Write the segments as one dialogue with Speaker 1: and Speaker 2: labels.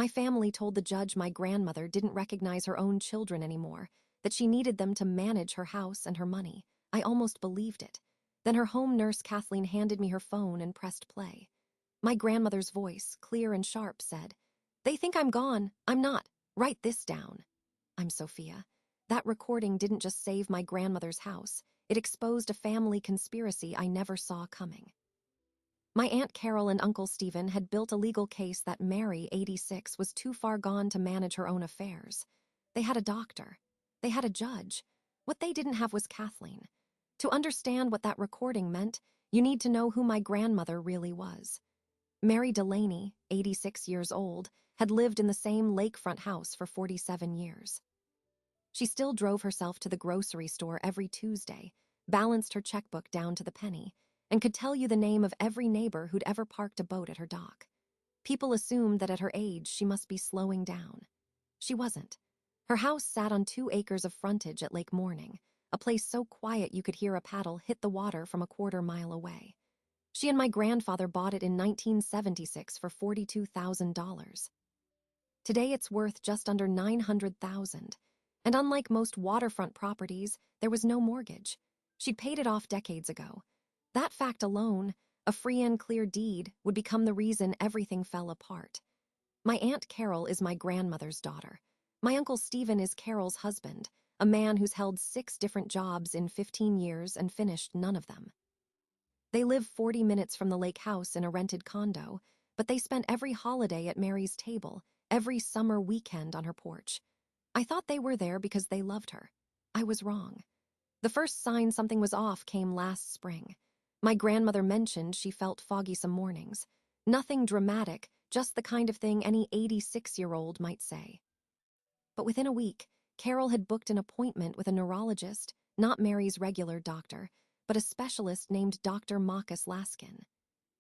Speaker 1: My family told the judge my grandmother didn't recognize her own children anymore, that she needed them to manage her house and her money. I almost believed it. Then her home nurse, Kathleen, handed me her phone and pressed play. My grandmother's voice, clear and sharp, said, "They think I'm gone. I'm not. Write this down." I'm Sophia. That recording didn't just save my grandmother's house. It exposed a family conspiracy I never saw coming. My Aunt Carol and Uncle Stephen had built a legal case that Mary, 86, was too far gone to manage her own affairs. They had a doctor. They had a judge. What they didn't have was Kathleen. To understand what that recording meant, you need to know who my grandmother really was. Mary Delaney, 86 years old, had lived in the same lakefront house for 47 years. She still drove herself to the grocery store every Tuesday, balanced her checkbook down to the penny, and could tell you the name of every neighbor who'd ever parked a boat at her dock. People assumed that at her age she must be slowing down. She wasn't. Her house sat on 2 acres of frontage at Lake Morning, a place so quiet you could hear a paddle hit the water from a quarter-mile away. She and my grandfather bought it in 1976 for $42,000. Today it's worth just under $900,000, and unlike most waterfront properties, there was no mortgage. She'd paid it off decades ago. That fact alone, a free and clear deed, would become the reason everything fell apart. My Aunt Carol is my grandmother's daughter. My Uncle Stephen is Carol's husband, a man who's held 6 different jobs in 15 years and finished none of them. They live 40 minutes from the lake house in a rented condo, but they spent every holiday at Mary's table, every summer weekend on her porch. I thought they were there because they loved her. I was wrong. The first sign something was off came last spring. My grandmother mentioned she felt foggy some mornings. Nothing dramatic, just the kind of thing any 86-year-old might say. But within a week, Carol had booked an appointment with a neurologist, not Mary's regular doctor, but a specialist named Dr. Marcus Laskin.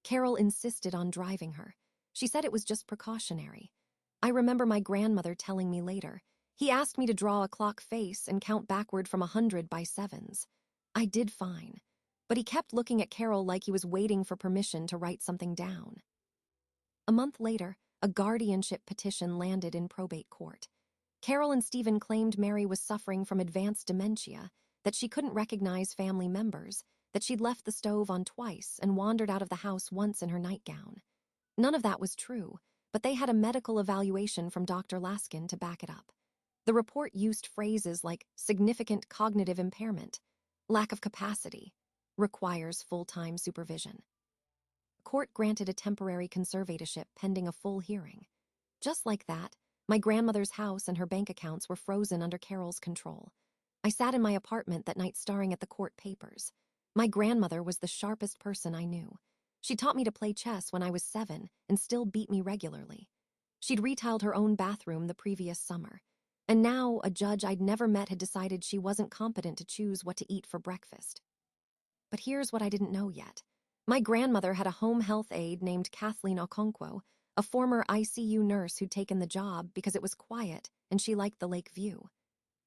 Speaker 1: Carol insisted on driving her. She said it was just precautionary. I remember my grandmother telling me later, "He asked me to draw a clock face and count backward from 100 by sevens. I did fine, but he kept looking at Carol like he was waiting for permission to write something down." A month later, a guardianship petition landed in probate court. Carol and Stephen claimed Mary was suffering from advanced dementia, that she couldn't recognize family members, that she'd left the stove on twice and wandered out of the house once in her nightgown. None of that was true, but they had a medical evaluation from Dr. Laskin to back it up. The report used phrases like significant cognitive impairment, lack of capacity, requires full-time supervision. Court granted a temporary conservatorship pending a full hearing. Just like that, my grandmother's house and her bank accounts were frozen under Carol's control. I sat in my apartment that night staring at the court papers. My grandmother was the sharpest person I knew. She taught me to play chess when I was 7 and still beat me regularly. She'd retiled her own bathroom the previous summer. And now a judge I'd never met had decided she wasn't competent to choose what to eat for breakfast. But here's what I didn't know yet. My grandmother had a home health aide named Kathleen Okonkwo, a former ICU nurse who'd taken the job because it was quiet and she liked the lake view.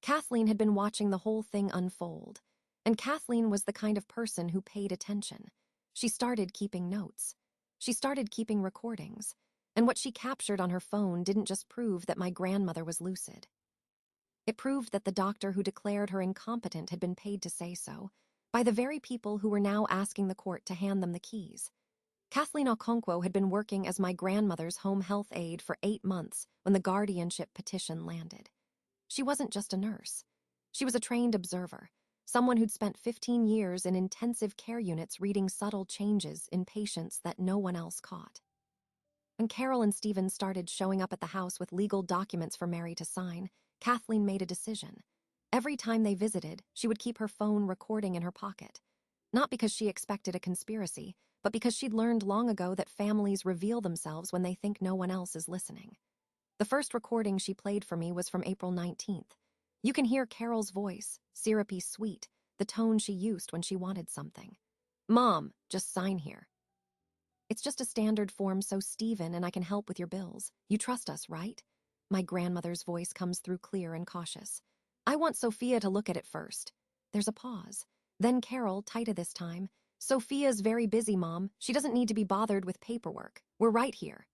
Speaker 1: Kathleen had been watching the whole thing unfold, and Kathleen was the kind of person who paid attention. She started keeping notes. She started keeping recordings, and what she captured on her phone didn't just prove that my grandmother was lucid. It proved that the doctor who declared her incompetent had been paid to say so, by the very people who were now asking the court to hand them the keys. Kathleen Okonkwo had been working as my grandmother's home health aide for 8 months when the guardianship petition landed. She wasn't just a nurse. She was a trained observer, someone who'd spent 15 years in intensive care units reading subtle changes in patients that no one else caught. When Carol and Stephen started showing up at the house with legal documents for Mary to sign, Kathleen made a decision. Every time they visited, she would keep her phone recording in her pocket. Not because she expected a conspiracy, but because she'd learned long ago that families reveal themselves when they think no one else is listening. The first recording she played for me was from April 19th. You can hear Carol's voice, syrupy sweet, the tone she used when she wanted something. "Mom, just sign here." "It's just a standard form, so Stephen and I can help with your bills. You trust us, right?" My grandmother's voice comes through clear and cautious. "I want Sophia to look at it first." There's a pause. Then Carol, tighter this time. "Sophia's very busy, Mom. She doesn't need to be bothered with paperwork. We're right here."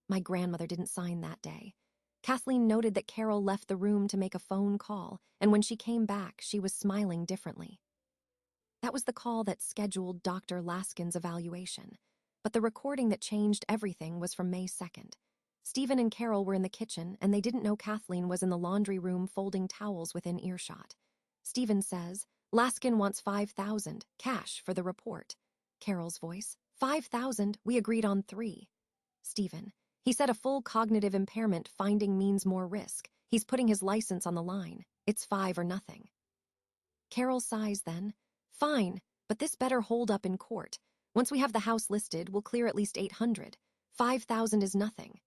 Speaker 1: My grandmother didn't sign that day. Kathleen noted that Carol left the room to make a phone call, and when she came back, she was smiling differently. That was the call that scheduled Dr. Laskin's evaluation. But the recording that changed everything was from May 2nd. Stephen and Carol were in the kitchen, and they didn't know Kathleen was in the laundry room folding towels within earshot. Stephen says, "Laskin wants 5,000, cash, for the report." Carol's voice, "5,000, we agreed on 3. Stephen, he said a full cognitive impairment finding means more risk. He's putting his license on the line. It's 5 or nothing. Carol sighs then, "Fine, but this better hold up in court. Once we have the house listed, we'll clear at least 800. 5,000 is nothing."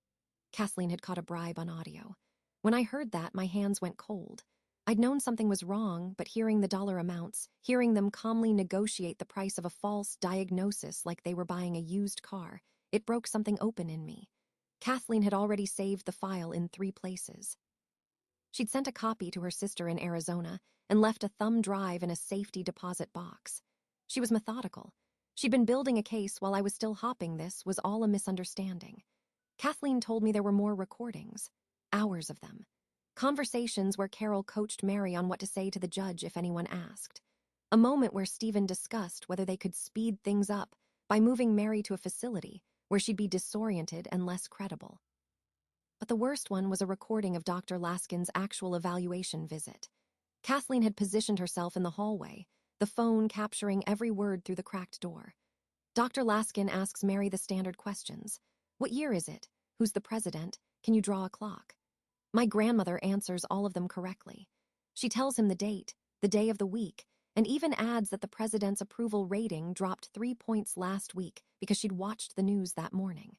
Speaker 1: Kathleen had caught a bribe on audio. When I heard that, my hands went cold. I'd known something was wrong, but hearing the dollar amounts, hearing them calmly negotiate the price of a false diagnosis like they were buying a used car, it broke something open in me. Kathleen had already saved the file in 3 places. She'd sent a copy to her sister in Arizona and left a thumb drive in a safety deposit box. She was methodical. She'd been building a case while I was still hopping. This was all a misunderstanding. Kathleen told me there were more recordings, hours of them. Conversations where Carol coached Mary on what to say to the judge if anyone asked. A moment where Stephen discussed whether they could speed things up by moving Mary to a facility where she'd be disoriented and less credible. But the worst one was a recording of Dr. Laskin's actual evaluation visit. Kathleen had positioned herself in the hallway, the phone capturing every word through the cracked door. Dr. Laskin asks Mary the standard questions. "What year is it? Who's the president? Can you draw a clock?" My grandmother answers all of them correctly. She tells him the date, the day of the week, and even adds that the president's approval rating dropped 3 points last week because she'd watched the news that morning.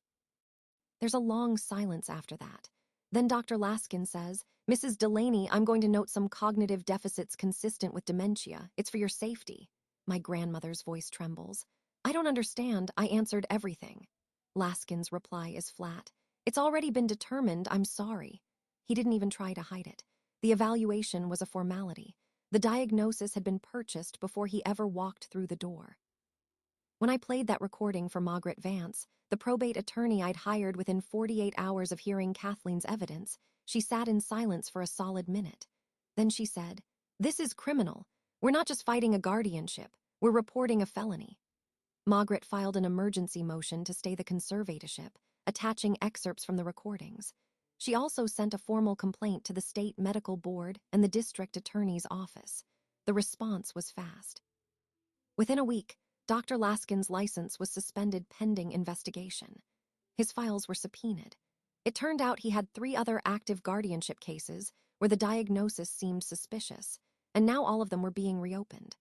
Speaker 1: There's a long silence after that. Then Dr. Laskin says, "Mrs. Delaney, I'm going to note some cognitive deficits consistent with dementia. It's for your safety." My grandmother's voice trembles. "I don't understand. I answered everything." Laskin's reply is flat. "It's already been determined. I'm sorry." He didn't even try to hide it. The evaluation was a formality. The diagnosis had been purchased before he ever walked through the door. When I played that recording for Margaret Vance, the probate attorney I'd hired within 48 hours of hearing Kathleen's evidence, she sat in silence for a solid minute. Then she said, "This is criminal. We're not just fighting a guardianship. We're reporting a felony." Margaret filed an emergency motion to stay the conservatorship, attaching excerpts from the recordings. She also sent a formal complaint to the state medical board and the district attorney's office. The response was fast. Within a week, Dr. Laskin's license was suspended pending investigation. His files were subpoenaed. It turned out he had 3 other active guardianship cases where the diagnosis seemed suspicious, and now all of them were being reopened.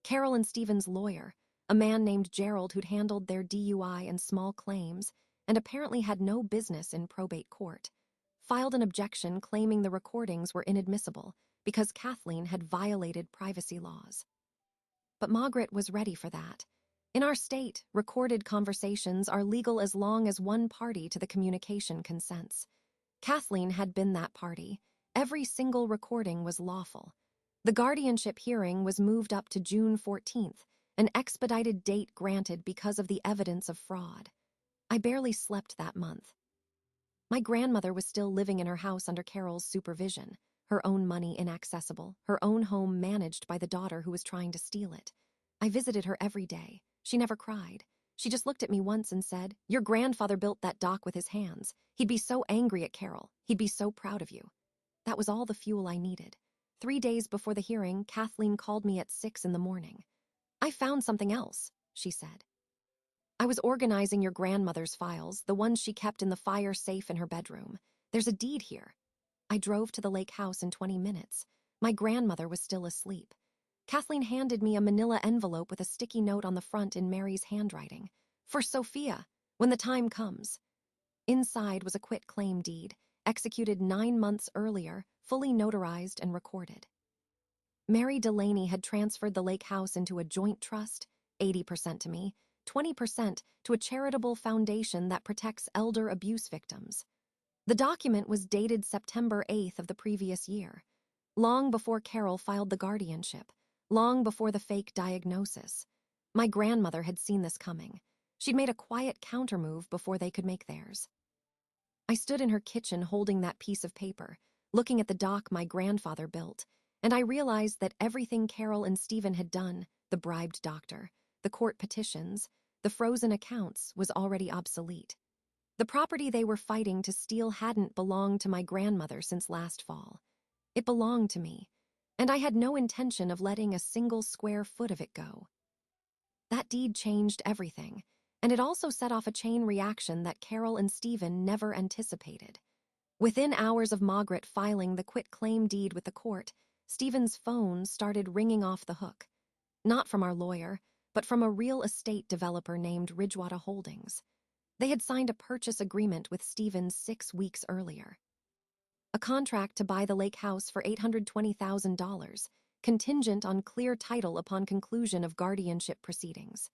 Speaker 1: Carol and Stephen's lawyer, a man named Gerald who'd handled their DUI and small claims and apparently had no business in probate court, filed an objection claiming the recordings were inadmissible because Kathleen had violated privacy laws. But Margaret was ready for that. In our state, recorded conversations are legal as long as one party to the communication consents. Kathleen had been that party. Every single recording was lawful. The guardianship hearing was moved up to June 14th, an expedited date granted because of the evidence of fraud. I barely slept that month. My grandmother was still living in her house under Carol's supervision, her own money inaccessible, her own home managed by the daughter who was trying to steal it. I visited her every day. She never cried. She just looked at me once and said, "Your grandfather built that dock with his hands. He'd be so angry at Carol. He'd be so proud of you." That was all the fuel I needed. 3 days before the hearing, Kathleen called me at 6 in the morning. "I found something else," she said. "I was organizing your grandmother's files, the ones she kept in the fire safe in her bedroom. There's a deed here." I drove to the lake house in 20 minutes. My grandmother was still asleep. Kathleen handed me a manila envelope with a sticky note on the front in Mary's handwriting. "For Sophia, when the time comes." Inside was a quitclaim deed, executed 9 months earlier, fully notarized and recorded. Mary Delaney had transferred the lake house into a joint trust, 80% to me, 20% to a charitable foundation that protects elder abuse victims. The document was dated September 8th of the previous year, long before Carol filed the guardianship, long before the fake diagnosis. My grandmother had seen this coming. She'd made a quiet countermove before they could make theirs. I stood in her kitchen holding that piece of paper, looking at the dock my grandfather built, and I realized that everything Carol and Stephen had done, the bribed doctor, the court petitions, the frozen accounts, was already obsolete. The property they were fighting to steal hadn't belonged to my grandmother since last fall. It belonged to me, and I had no intention of letting a single square foot of it go. That deed changed everything, and it also set off a chain reaction that Carol and Stephen never anticipated. Within hours of Margaret filing the quitclaim deed with the court, Stephen's phone started ringing off the hook. Not from our lawyer, but from a real estate developer named Ridgewater Holdings. They had signed a purchase agreement with Stephen 6 weeks earlier. A contract to buy the lake house for $820,000, contingent on clear title upon conclusion of guardianship proceedings.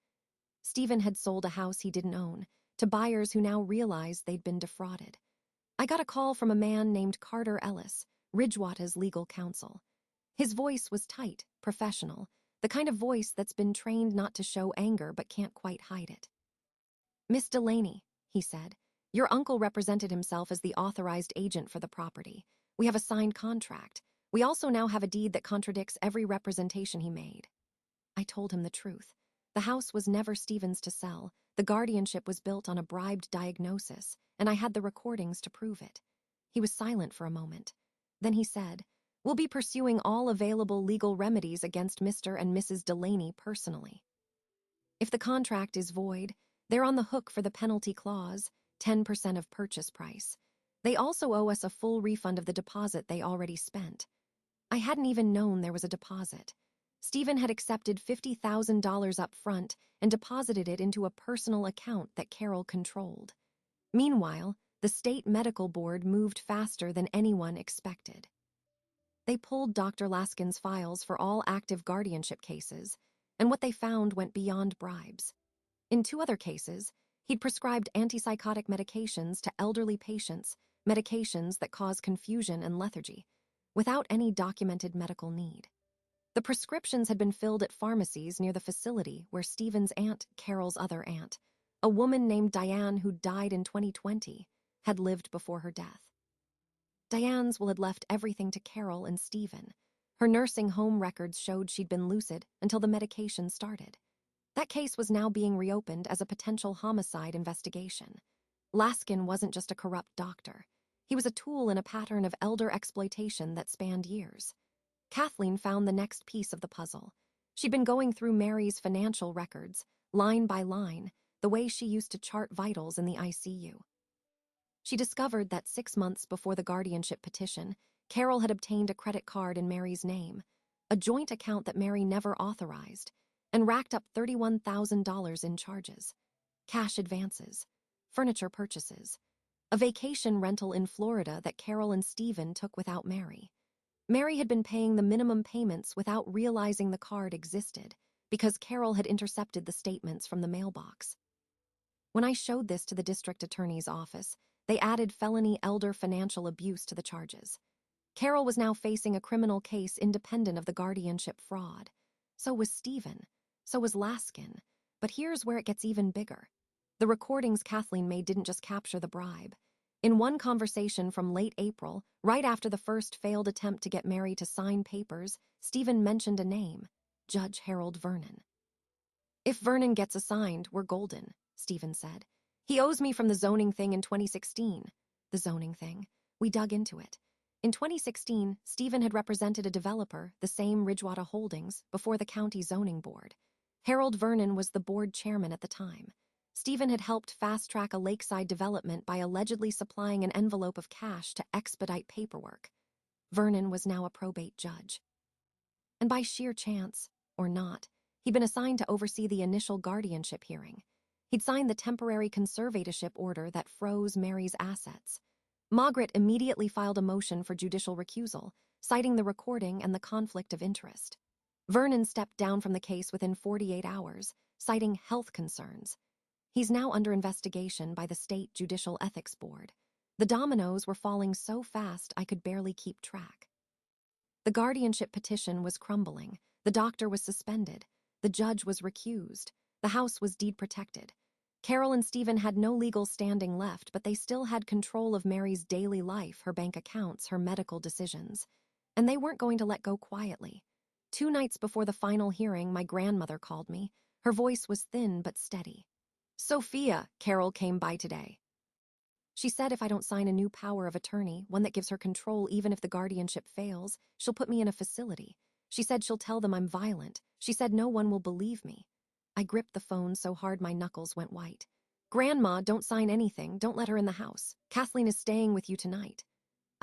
Speaker 1: Stephen had sold a house he didn't own to buyers who now realized they'd been defrauded. I got a call from a man named Carter Ellis, Ridgewater's legal counsel. His voice was tight, professional, the kind of voice that's been trained not to show anger but can't quite hide it. "Miss Delaney," he said, "your uncle represented himself as the authorized agent for the property. We have a signed contract. We also now have a deed that contradicts every representation he made." I told him the truth. The house was never Stephen's to sell. The guardianship was built on a bribed diagnosis, and I had the recordings to prove it. He was silent for a moment. Then he said, "We'll be pursuing all available legal remedies against Mr. and Mrs. Delaney personally. If the contract is void, they're on the hook for the penalty clause, 10% of purchase price. They also owe us a full refund of the deposit they already spent." I hadn't even known there was a deposit. Stephen had accepted $50,000 up front and deposited it into a personal account that Carol controlled. Meanwhile, the state medical board moved faster than anyone expected. They pulled Dr. Laskin's files for all active guardianship cases, and what they found went beyond bribes. In 2 other cases, he'd prescribed antipsychotic medications to elderly patients, medications that cause confusion and lethargy, without any documented medical need. The prescriptions had been filled at pharmacies near the facility where Stephen's aunt, Carol's other aunt, a woman named Diane who died in 2020, had lived before her death. Diane's will had left everything to Carol and Stephen. Her nursing home records showed she'd been lucid until the medication started. That case was now being reopened as a potential homicide investigation. Laskin wasn't just a corrupt doctor. He was a tool in a pattern of elder exploitation that spanned years. Kathleen found the next piece of the puzzle. She'd been going through Mary's financial records, line by line, the way she used to chart vitals in the ICU. She discovered that 6 months before the guardianship petition, Carol had obtained a credit card in Mary's name, a joint account that Mary never authorized, and racked up $31,000 in charges. Cash advances, furniture purchases, a vacation rental in Florida that Carol and Stephen took without Mary. Mary had been paying the minimum payments without realizing the card existed, because Carol had intercepted the statements from the mailbox. When I showed this to the district attorney's office, they added felony elder financial abuse to the charges. Carol was now facing a criminal case independent of the guardianship fraud. So was Stephen. So was Laskin. But here's where it gets even bigger. The recordings Kathleen made didn't just capture the bribe. In one conversation from late April, right after the first failed attempt to get Mary to sign papers, Stephen mentioned a name, Judge Harold Vernon. "If Vernon gets assigned, we're golden," Stephen said. "He owes me from the zoning thing in 2016. The zoning thing. We dug into it. In 2016, Stephen had represented a developer, the same Ridgewater Holdings, before the county zoning board. Harold Vernon was the board chairman at the time. Stephen had helped fast-track a lakeside development by allegedly supplying an envelope of cash to expedite paperwork. Vernon was now a probate judge. And by sheer chance, or not, he'd been assigned to oversee the initial guardianship hearing. He'd signed the temporary conservatorship order that froze Mary's assets. Margaret immediately filed a motion for judicial recusal, citing the recording and the conflict of interest. Vernon stepped down from the case within 48 hours, citing health concerns. He's now under investigation by the State Judicial Ethics Board. The dominoes were falling so fast I could barely keep track. The guardianship petition was crumbling. The doctor was suspended. The judge was recused. The house was deed protected. Carol and Stephen had no legal standing left, but they still had control of Mary's daily life, her bank accounts, her medical decisions. And they weren't going to let go quietly. 2 nights before the final hearing, my grandmother called me. Her voice was thin but steady. "Sophia, Carol came by today. She said if I don't sign a new power of attorney, one that gives her control even if the guardianship fails, she'll put me in a facility. She said she'll tell them I'm violent. She said no one will believe me." I gripped the phone so hard my knuckles went white. "Grandma, don't sign anything. Don't let her in the house. Kathleen is staying with you tonight."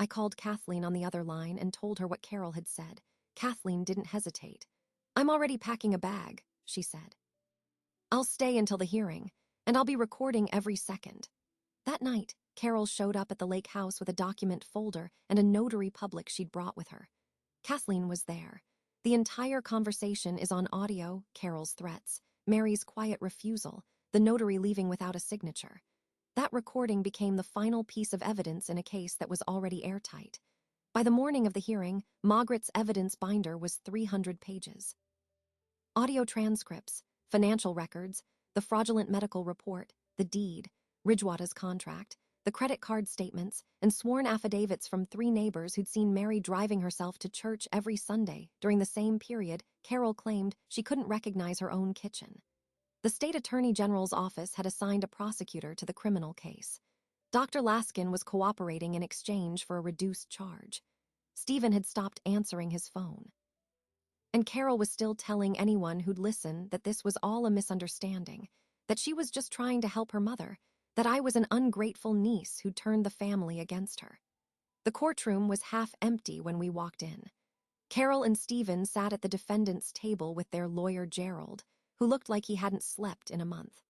Speaker 1: I called Kathleen on the other line and told her what Carol had said. Kathleen didn't hesitate. "I'm already packing a bag," she said. "I'll stay until the hearing, and I'll be recording every second." That night, Carol showed up at the lake house with a document folder and a notary public she'd brought with her. Kathleen was there. The entire conversation is on audio: Carol's threats, Mary's quiet refusal, the notary leaving without a signature. That recording became the final piece of evidence in a case that was already airtight. By the morning of the hearing, Margaret's evidence binder was 300 pages. Audio transcripts, financial records, the fraudulent medical report, the deed, Ridgewater's contract, the credit card statements, and sworn affidavits from 3 neighbors who'd seen Mary driving herself to church every Sunday. During the same period, Carol claimed she couldn't recognize her own kitchen. The state attorney general's office had assigned a prosecutor to the criminal case. Dr. Laskin was cooperating in exchange for a reduced charge. Stephen had stopped answering his phone. And Carol was still telling anyone who'd listen that this was all a misunderstanding, that she was just trying to help her mother, that I was an ungrateful niece who'd turned the family against her. The courtroom was half empty when we walked in. Carol and Stephen sat at the defendant's table with their lawyer Gerald, who looked like he hadn't slept in a month.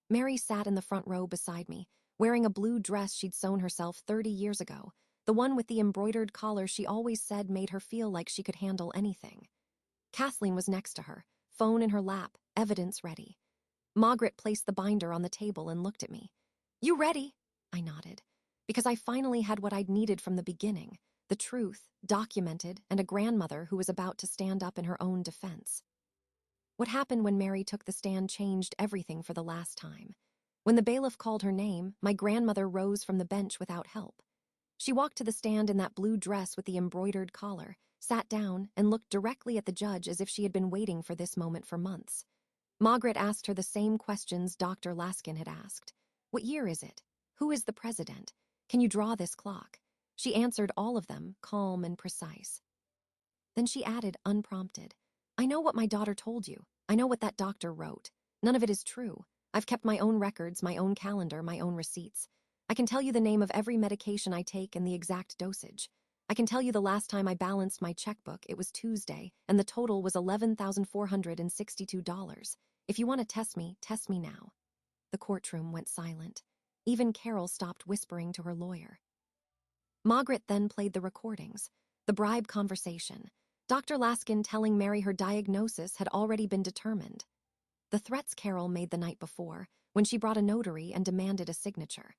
Speaker 1: Mary sat in the front row beside me, wearing a blue dress she'd sewn herself 30 years ago, the one with the embroidered collar she always said made her feel like she could handle anything. Kathleen was next to her, phone in her lap, evidence ready. Margaret placed the binder on the table and looked at me. "You ready?" I nodded, because I finally had what I'd needed from the beginning: the truth, documented, and a grandmother who was about to stand up in her own defense. What happened when Mary took the stand changed everything for the last time. When the bailiff called her name, my grandmother rose from the bench without help. She walked to the stand in that blue dress with the embroidered collar, sat down, and looked directly at the judge as if she had been waiting for this moment for months. Margaret asked her the same questions Dr. Laskin had asked. "What year is it? Who is the president? Can you draw this clock?" She answered all of them, calm and precise. Then she added, unprompted, "I know what my daughter told you. I know what that doctor wrote. None of it is true. I've kept my own records, my own calendar, my own receipts. I can tell you the name of every medication I take and the exact dosage. I can tell you the last time I balanced my checkbook, it was Tuesday, and the total was $11,462. If you want to test me now." The courtroom went silent. Even Carol stopped whispering to her lawyer. Margaret then played the recordings, the bribe conversation, Dr. Laskin telling Mary her diagnosis had already been determined. The threats Carol made the night before, when she brought a notary and demanded a signature.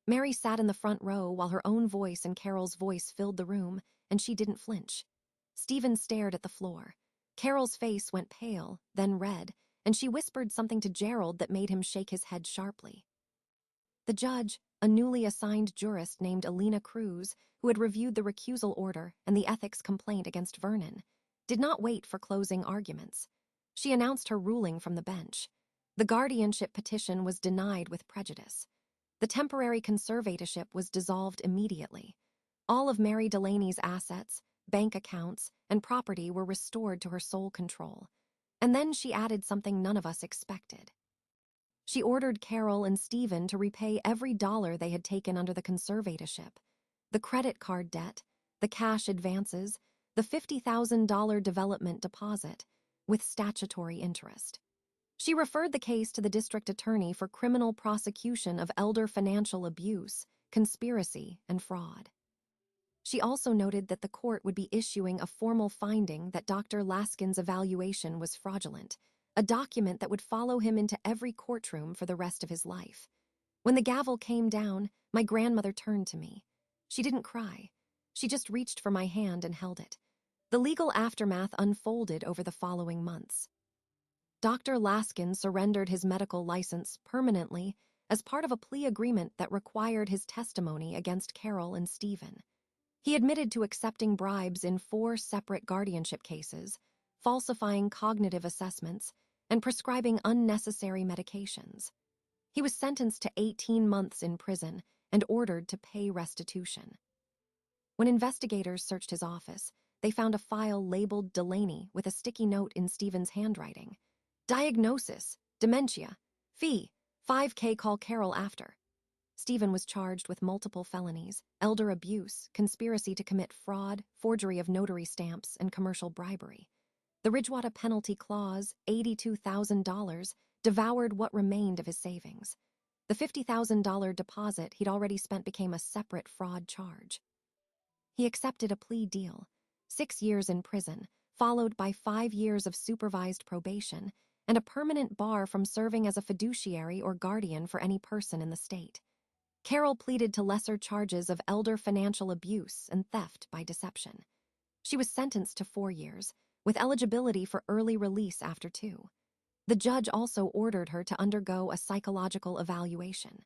Speaker 1: Mary sat in the front row while her own voice and Carol's voice filled the room, and she didn't flinch. Stephen stared at the floor. Carol's face went pale, then red, and she whispered something to Gerald that made him shake his head sharply. The judge, a newly assigned jurist named Alina Cruz, who had reviewed the recusal order and the ethics complaint against Vernon, did not wait for closing arguments. She announced her ruling from the bench. The guardianship petition was denied with prejudice. The temporary conservatorship was dissolved immediately. All of Mary Delaney's assets, bank accounts, and property were restored to her sole control. And then she added something none of us expected. She ordered Carol and Stephen to repay every dollar they had taken under the conservatorship: the credit card debt, the cash advances, the $50,000 development deposit, with statutory interest. She referred the case to the district attorney for criminal prosecution of elder financial abuse, conspiracy, and fraud. She also noted that the court would be issuing a formal finding that Dr. Laskin's evaluation was fraudulent, a document that would follow him into every courtroom for the rest of his life. When the gavel came down, my grandmother turned to me. She didn't cry. She just reached for my hand and held it. The legal aftermath unfolded over the following months. Dr. Laskin surrendered his medical license permanently as part of a plea agreement that required his testimony against Carol and Stephen. He admitted to accepting bribes in 4 separate guardianship cases, falsifying cognitive assessments, and prescribing unnecessary medications. He was sentenced to 18 months in prison and ordered to pay restitution. When investigators searched his office, they found a file labeled Delaney with a sticky note in Stephen's handwriting. Diagnosis: Dementia. Fee: $5K, call Carol after. Stephen was charged with multiple felonies: elder abuse, conspiracy to commit fraud, forgery of notary stamps, and commercial bribery. The Ridgewater penalty clause, $82,000, devoured what remained of his savings. The $50,000 deposit he'd already spent became a separate fraud charge. He accepted a plea deal: 6 years in prison, followed by 5 years of supervised probation, and a permanent bar from serving as a fiduciary or guardian for any person in the state. Carol pleaded to lesser charges of elder financial abuse and theft by deception. She was sentenced to 4 years, with eligibility for early release after 2. The judge also ordered her to undergo a psychological evaluation.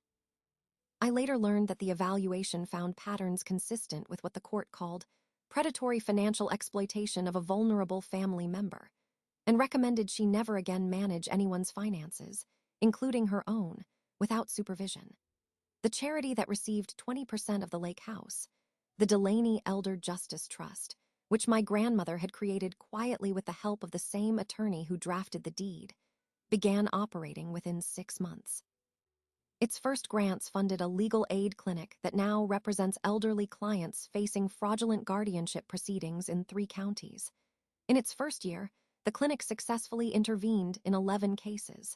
Speaker 1: I later learned that the evaluation found patterns consistent with what the court called predatory financial exploitation of a vulnerable family member, and recommended she never again manage anyone's finances, including her own, without supervision. The charity that received 20% of the lake house, the Delaney Elder Justice Trust, which my grandmother had created quietly with the help of the same attorney who drafted the deed, began operating within 6 months. Its first grants funded a legal aid clinic that now represents elderly clients facing fraudulent guardianship proceedings in 3 counties. In its first year, the clinic successfully intervened in 11 cases.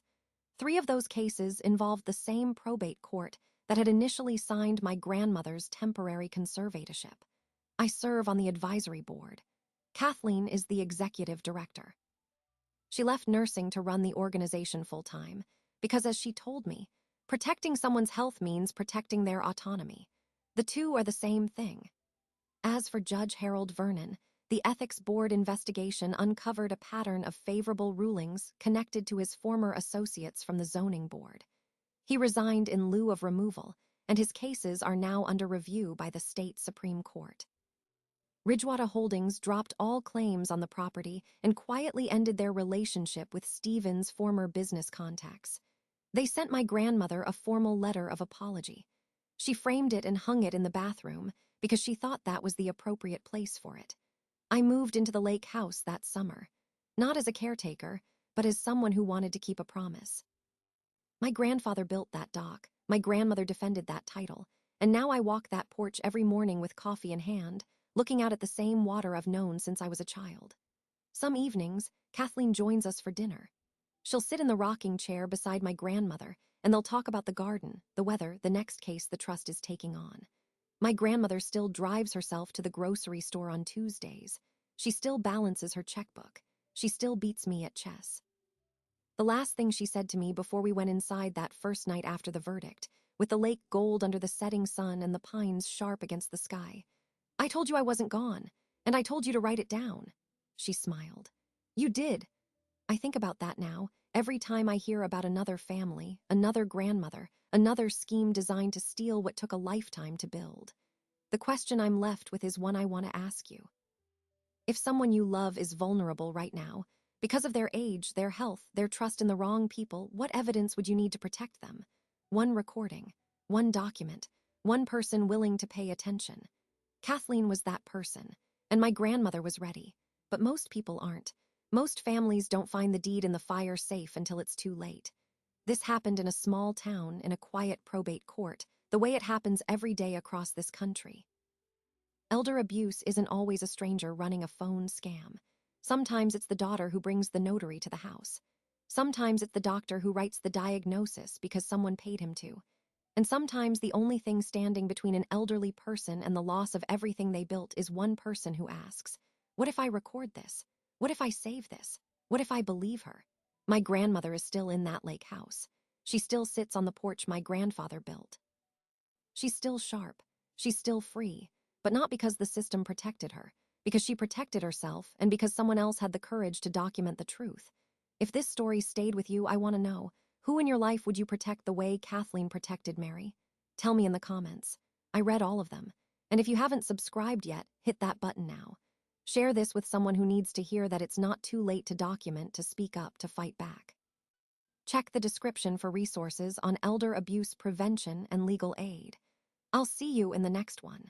Speaker 1: 3 of those cases involved the same probate court that had initially signed my grandmother's temporary conservatorship. I serve on the advisory board. Kathleen is the executive director. She left nursing to run the organization full-time because, as she told me, protecting someone's health means protecting their autonomy. The two are the same thing. As for Judge Harold Vernon, the ethics board investigation uncovered a pattern of favorable rulings connected to his former associates from the zoning board. He resigned in lieu of removal, and his cases are now under review by the state Supreme Court. Ridgewater Holdings dropped all claims on the property and quietly ended their relationship with Stephen's former business contacts. They sent my grandmother a formal letter of apology. She framed it and hung it in the bathroom because she thought that was the appropriate place for it. I moved into the lake house that summer, not as a caretaker, but as someone who wanted to keep a promise. My grandfather built that dock, my grandmother defended that title, and now I walk that porch every morning with coffee in hand, looking out at the same water I've known since I was a child. Some evenings, Kathleen joins us for dinner. She'll sit in the rocking chair beside my grandmother, and they'll talk about the garden, the weather, the next case the trust is taking on. My grandmother still drives herself to the grocery store on Tuesdays. She still balances her checkbook. She still beats me at chess. The last thing she said to me before we went inside that first night after the verdict, with the lake gold under the setting sun and the pines sharp against the sky: "I told you I wasn't gone, and I told you to write it down." She smiled. "You did." I think about that now, every time I hear about another family, another grandmother, another scheme designed to steal what took a lifetime to build. The question I'm left with is one I want to ask you. If someone you love is vulnerable right now, because of their age, their health, their trust in the wrong people, what evidence would you need to protect them? One recording, one document, one person willing to pay attention. Kathleen was that person, and my grandmother was ready, but most people aren't. Most families don't find the deed in the fire safe until it's too late. This happened in a small town in a quiet probate court, the way it happens every day across this country. Elder abuse isn't always a stranger running a phone scam. Sometimes it's the daughter who brings the notary to the house. Sometimes it's the doctor who writes the diagnosis because someone paid him to. And sometimes the only thing standing between an elderly person and the loss of everything they built is one person who asks, "What if I record this? What if I save this? What if I believe her?" My grandmother is still in that lake house. She still sits on the porch my grandfather built. She's still sharp. She's still free, but not because the system protected her, because she protected herself and because someone else had the courage to document the truth. If this story stayed with you, I want to know, who in your life would you protect the way Kathleen protected Mary? Tell me in the comments. I read all of them. And if you haven't subscribed yet, hit that button now. Share this with someone who needs to hear that it's not too late to document, to speak up, to fight back. Check the description for resources on elder abuse prevention and legal aid. I'll see you in the next one.